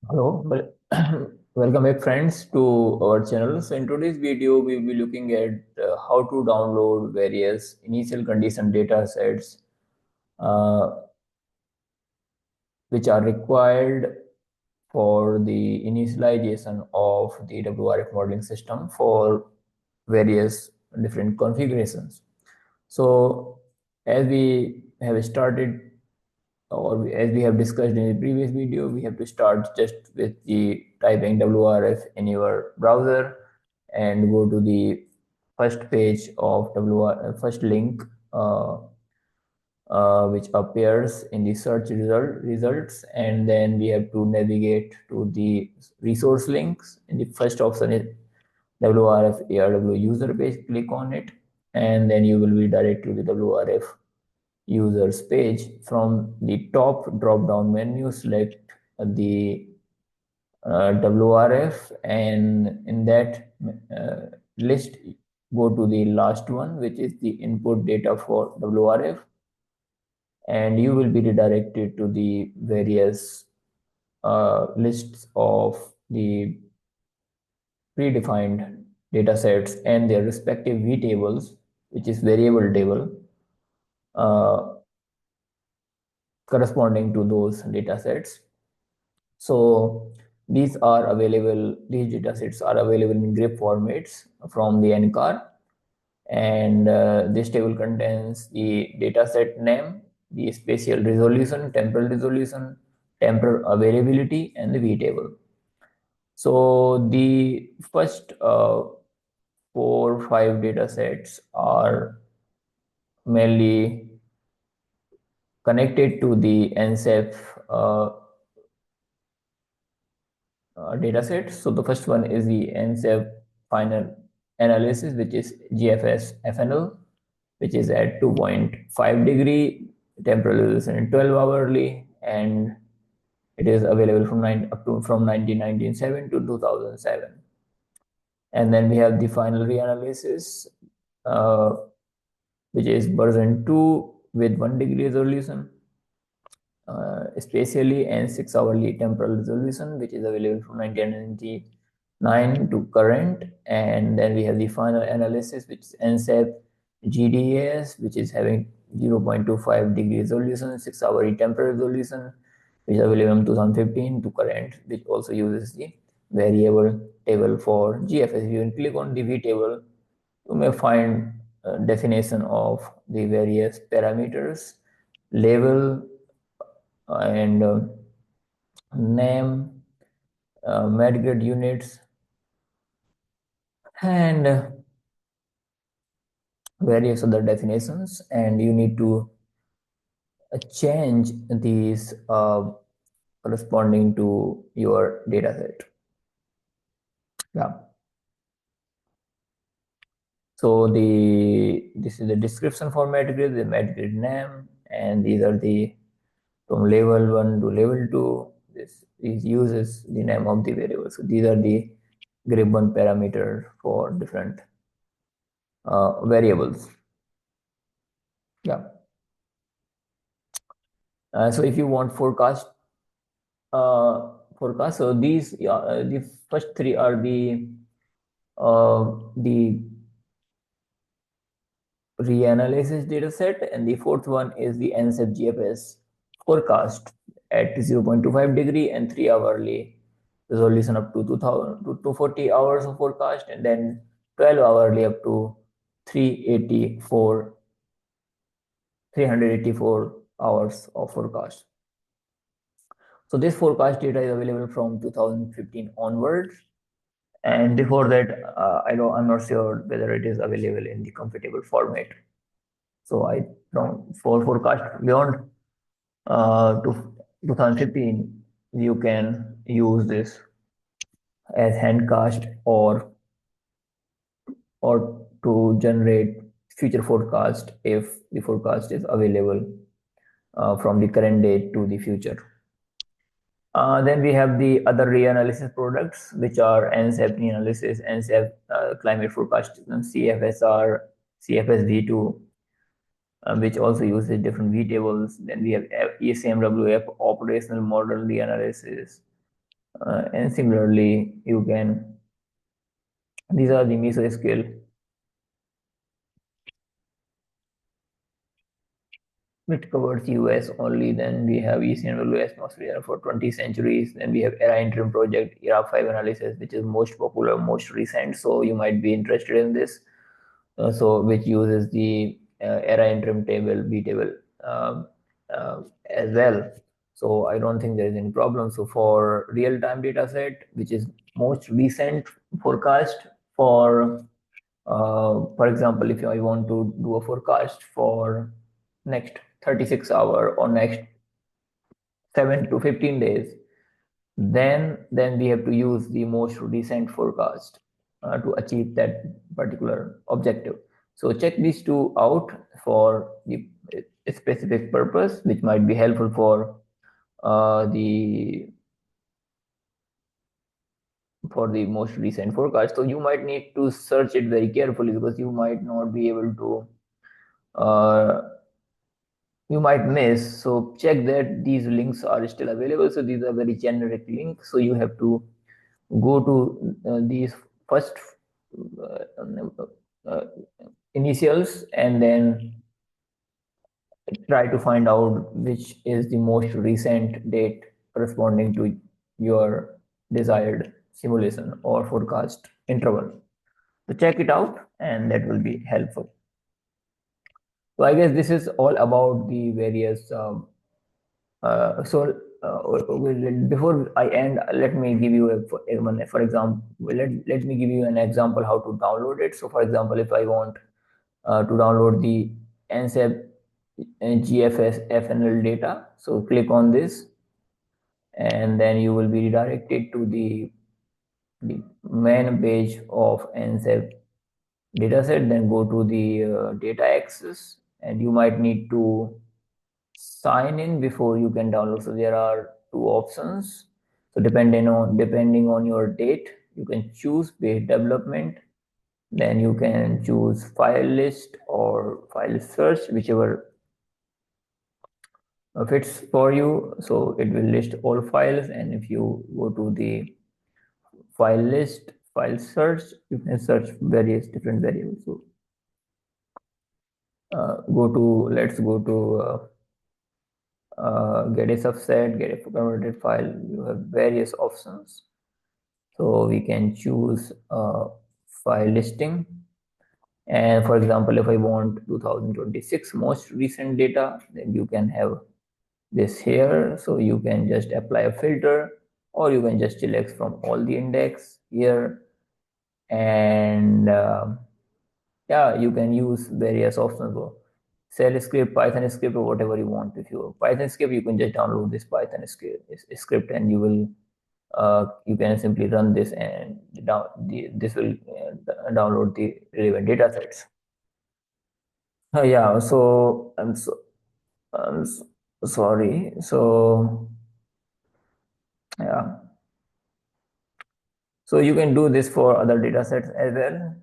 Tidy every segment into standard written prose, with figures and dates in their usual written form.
Hello, welcome back friends to our channel. So in today's video, we will be looking at how to download various initial condition data sets uh, which are required for the initialization of the WRF modeling system for various different configurations. So as we have started or as we have discussed in the previous video, we have to start just with the typing WRF in your browser and go to the first page of first link which appears in the search results, and then we have to navigate to the resource links. And the first option is WRF ARW user page. Click on it, and then you will be directed to the WRF users page. From the top drop down menu, select the WRF, and in that list go to the last one, which is the input data for WRF, and you will be redirected to the various lists of the predefined data sets and their respective v tables, which is variable table corresponding to those data sets. So these data sets are available in grep formats from the NCAR, and this table contains the data set name, the spatial resolution, temporal availability, and the v table. So the first 4 or 5 data sets are mainly connected to the NCEP dataset. So the first one is the NCEP final analysis, which is GFS FNL, which is at 2.5 degree, temporal resolution in 12 hourly, and it is available from 1997 to 2007. And then we have the final reanalysis, uh, which is version 2 with 1 degree resolution, spatially, and 6 hourly temporal resolution, which is available from 1999 to current. And then we have the final analysis, which is NCEP-GDAS, which is having 0.25 degree resolution, 6 hourly temporal resolution, which is available from 2015 to current, which also uses the variable table for GFS. If you click on the V table, you may find definition of the various parameters, label, and name, med units, and various other definitions, and you need to change these corresponding to your data set. Yeah. So this is the description for med-grid, the med-grid name, and these are the from level 1 to level 2. This uses the name of the variable. So these are the grep 1 parameter for different variables. Yeah. So if you want forecast, so these the first 3 are the reanalysis data set, and the fourth one is the NCEP-GFS forecast at 0.25 degree and 3 hourly resolution up to 2000 to 240 hours of forecast, and then 12 hourly up to 384 hours of forecast. So this forecast data is available from 2015 onwards, and before that, I'm not sure whether it is available in the compatible format. So I don't, for forecast beyond to 2015, you can use this as handcast or to generate future forecast if the forecast is available from the current date to the future. Then we have the other reanalysis products, which are NCEP reanalysis, NCEP climate forecast system, CFSR, CFS-V2, which also uses different V tables. Then we have ECMWF operational model reanalysis, And similarly, you can, these are the mesoscale, which covers US only. Then we have ECNWS atmosphere for 20 centuries. Then we have ERA interim project, ERA5 analysis, which is most popular, most recent. So you might be interested in this. So which uses the ERA interim table, B table um, as well. So I don't think there is any problem. So for real-time data set, which is most recent forecast for example, if I want to do a forecast for next 36 hour or next 7 to 15 days, then we have to use the most recent forecast to achieve that particular objective. So check these two out for the specific purpose, which might be helpful the for the most recent forecast. So you might need to search it very carefully because you might not be able to you might miss. So check that these links are still available. So these are very generic links. So you have to go to these first uh, initials and then try to find out which is the most recent date corresponding to your desired simulation or forecast interval. So check it out and that will be helpful. So I guess this is all about the various before I end, let me give you for example, let me give you an example how to download it. So for example, if I want to download the NCEP-GFS FNL data, so click on this and then you will be redirected to the main page of NCEP dataset. Then go to the data access and you might need to sign in before you can download. So there are two options. So depending on your date, you can choose page development. Then you can choose file list or file search, whichever fits for you. So it will list all files, and if you go to the file list, file search, you can search various different variables. So let's go to get a subset, get a converted file. You have various options. So we can choose file listing. And for example, if I want 2026 most recent data, then you can have this here. So you can just apply a filter or you can just select from all the index here. And yeah, you can use various options. Shell script, Python script, or whatever you want. If you Python script, you can just download this Python script, and you can simply run this, and this will download the relevant data sets. Yeah, so I'm sorry. So yeah, so you can do this for other data sets as well.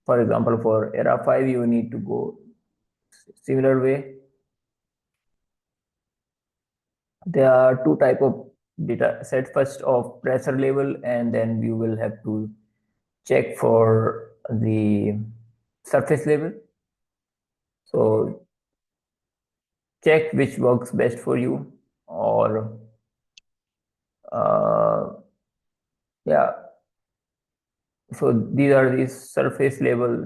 For example, for ERA5, you need to go similar way. There are two type of data set. First of pressure level, and then you will have to check for the surface level. So check which works best for you, or yeah. So these are these surface level,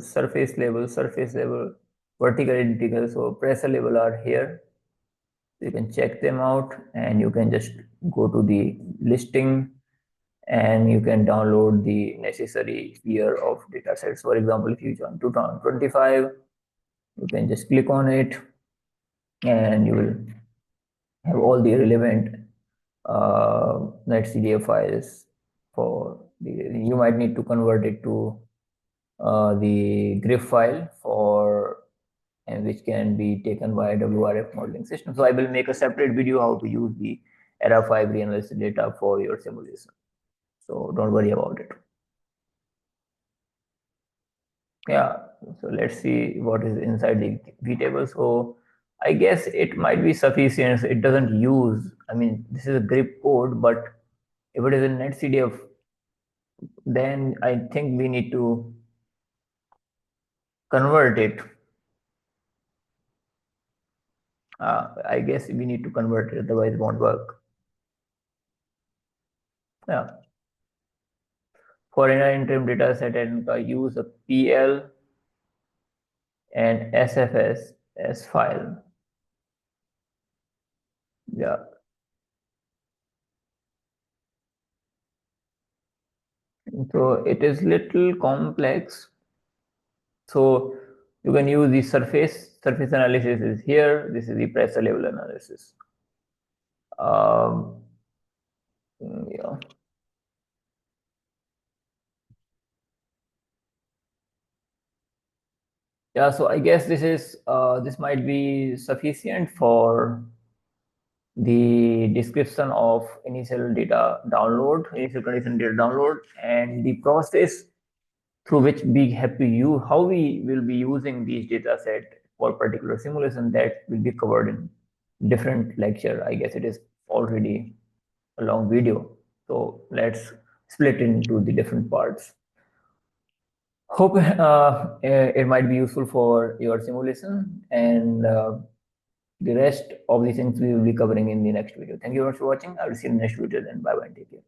vertical integral. So pressure level are here. You can check them out, and you can just go to the listing and you can download the necessary year of data sets. For example, if you join 2025, you can just click on it and you will have all the relevant .NET files you might need to convert it to the GRIF file and which can be taken by WRF modeling system. So I will make a separate video how to use the ERA5 Reanalysis data for your simulation. So don't worry about it. Yeah, so let's see what is inside the V table. So I guess it might be sufficient. It doesn't use, I mean, this is a grip code, but if it is in NetCDF, then I think we need to convert it. I guess we need to convert it, otherwise it won't work. Yeah. For an interim data set, and use a PL and SFS as file. Yeah. So it is little complex. So you can use the surface analysis is here. This is the pressure level analysis. Um, yeah. Yeah, so I guess this might be sufficient for the description of initial data download, initial condition data download, and the process through which we have to use, how we will be using these data set for particular simulation, that will be covered in different lecture. I guess it is already a long video. So let's split into the different parts. Hope it might be useful for your simulation, and the rest of the things we will be covering in the next video. Thank you very much for watching. I will see you in the next video then. Bye bye and take care.